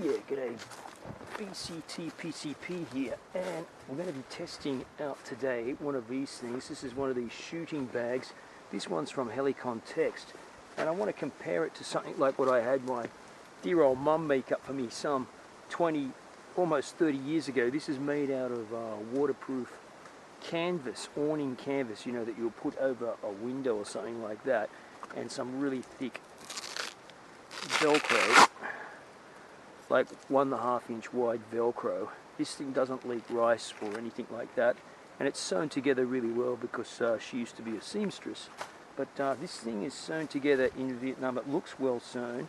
Yeah, g'day, BCT PCP here, and we're going to be testing out today one of these things. This is one of these shooting bags. This one's from Helikon-Tex, and I want to compare it to something like what I had my dear old mum make up for me some 20, almost 30 years ago. This is made out of waterproof canvas, awning canvas, you know, that you'll put over a window or something like that, and some really thick Velcro, like 1.5 inch wide Velcro. This thing doesn't leak rice or anything like that, and it's sewn together really well because she used to be a seamstress. But this thing is sewn together in Vietnam. It looks well sewn,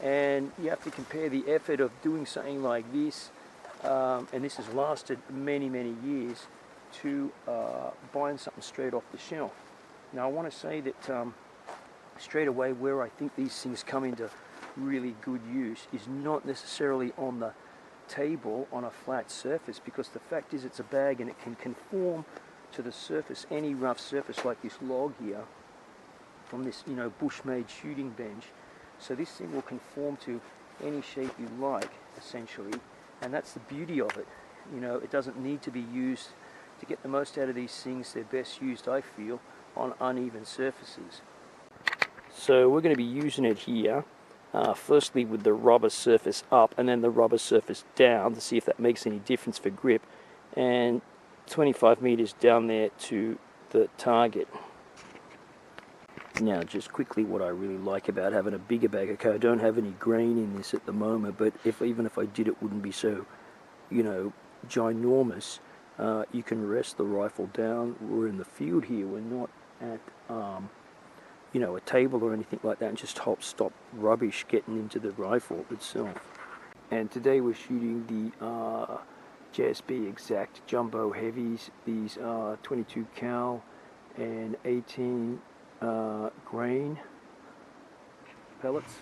and you have to compare the effort of doing something like this, and this has lasted many years, to buying something straight off the shelf. Now I want to say that straight away where I think these things come into really good use is not necessarily on the table on a flat surface, because the fact is it's a bag and it can conform to the surface, any rough surface like this log here from this, you know, bush-made shooting bench. So this thing will conform to any shape you like, essentially, and that's the beauty of it. You know, it doesn't need to be used to get the most out of these things. They're best used, I feel, on uneven surfaces. So we're going to be using it here, firstly with the rubber surface up and then the rubber surface down to see if that makes any difference for grip, and 25 meters down there to the target. Now just quickly, what I really like about having a bigger bag, okay, I don't have any grain in this at the moment, but even if I did, it wouldn't be so, you know, ginormous. You can rest the rifle down. We're in the field here, we're not at you know, a table or anything like that, and just help stop rubbish getting into the rifle itself. And today we're shooting the JSB Exact Jumbo Heavies. These are 22 cal and 18 grain pellets.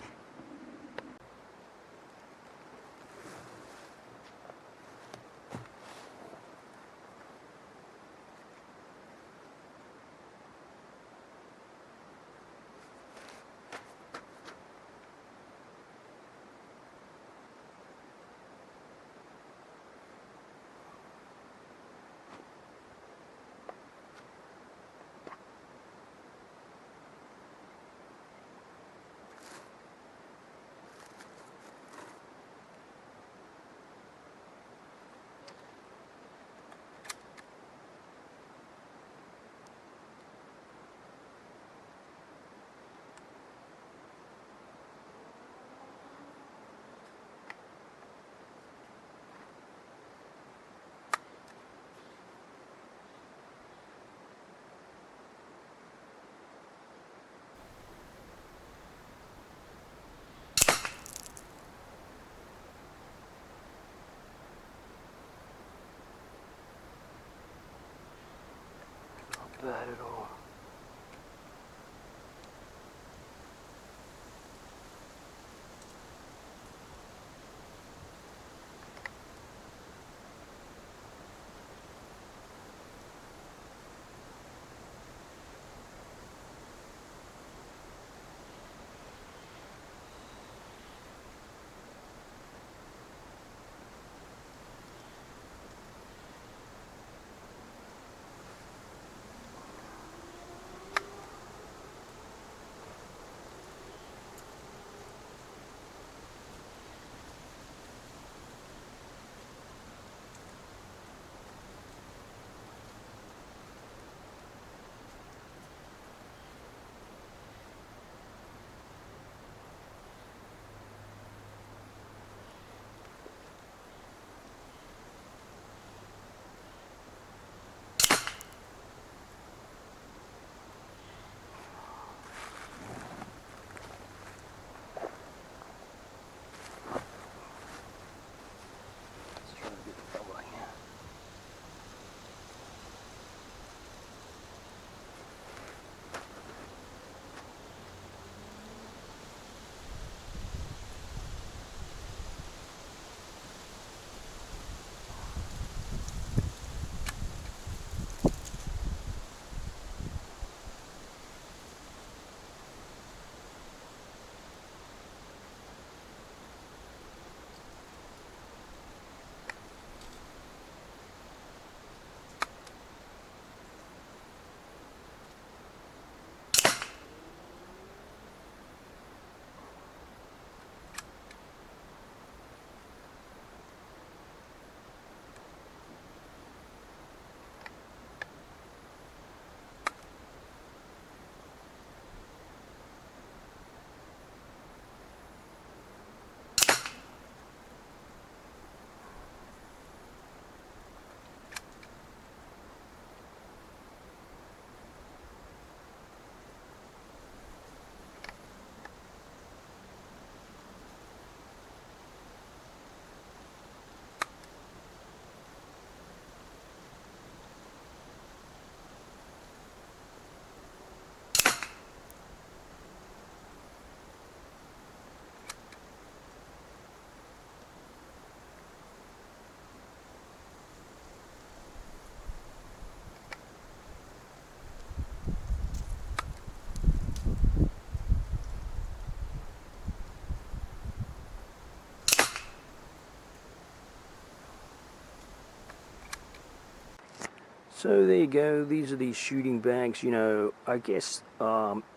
So there you go, these are these shooting bags. You know, I guess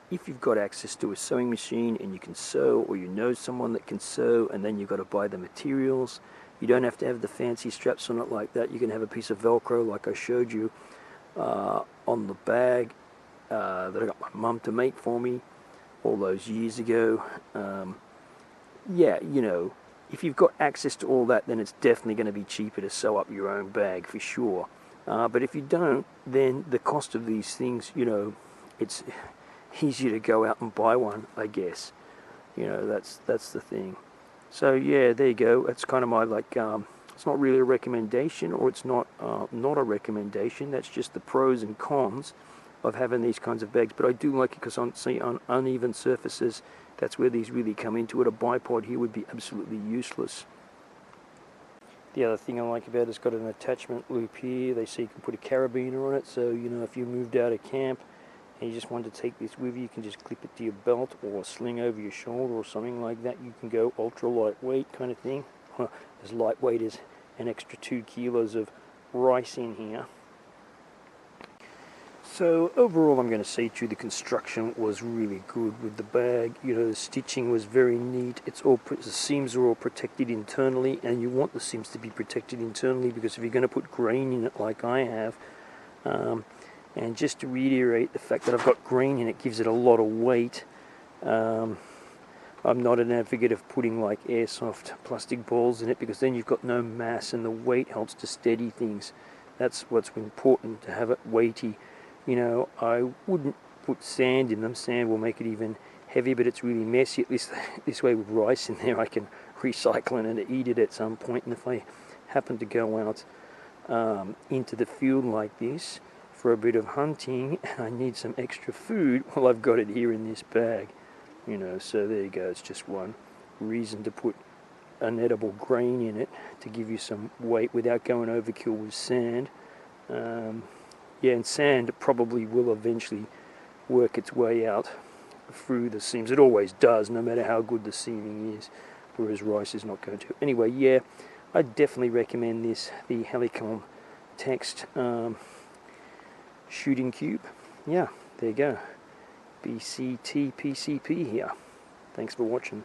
if you've got access to a sewing machine and you can sew, or you know someone that can sew, and then you've got to buy the materials, you don't have to have the fancy straps on it like that. You can have a piece of Velcro like I showed you on the bag that I got my mum to make for me all those years ago. Yeah, you know, if you've got access to all that, then it's definitely going to be cheaper to sew up your own bag for sure. But if you don't, then the cost of these things, you know, it's easier to go out and buy one, I guess. You know, that's the thing. So yeah, there you go. That's kind of my, like, it's not really a recommendation, or it's not not a recommendation. That's just the pros and cons of having these kinds of bags. But I do like it because on uneven surfaces, that's where these really come into it. A bipod here would be absolutely useless. The other thing I like about it, it's got an attachment loop here. They say you can put a carabiner on it, so you know, if you moved out of camp and you just wanted to take this with you, you can just clip it to your belt or sling over your shoulder or something like that. You can go ultra lightweight kind of thing. As lightweight as an extra 2 kilos of rice in here. So overall, I'm going to say to you, the construction was really good with the bag. You know, the stitching was very neat. It's all the seams are all protected internally, and you want the seams to be protected internally, because if you're going to put grain in it like I have, and just to reiterate, the fact that I've got grain in it gives it a lot of weight. I'm not an advocate of putting like airsoft plastic balls in it, because then you've got no mass, and the weight helps to steady things. That's what's important, to have it weighty. You know, I wouldn't put sand in them. Sand will make it even heavier, but it's really messy. At least this way with rice in there, I can recycle it and eat it at some point. And if I happen to go out into the field like this for a bit of hunting and I need some extra food, well, I've got it here in this bag. You know, so there you go. It's just one reason to put an edible grain in it, to give you some weight without going overkill with sand. Yeah, and sand probably will eventually work its way out through the seams. It always does, no matter how good the seaming is, whereas rice is not going to. Anyway, yeah, I definitely recommend this, the Helikon-Tex Shooting Cube. Yeah, there you go. BCT PCP here. Thanks for watching.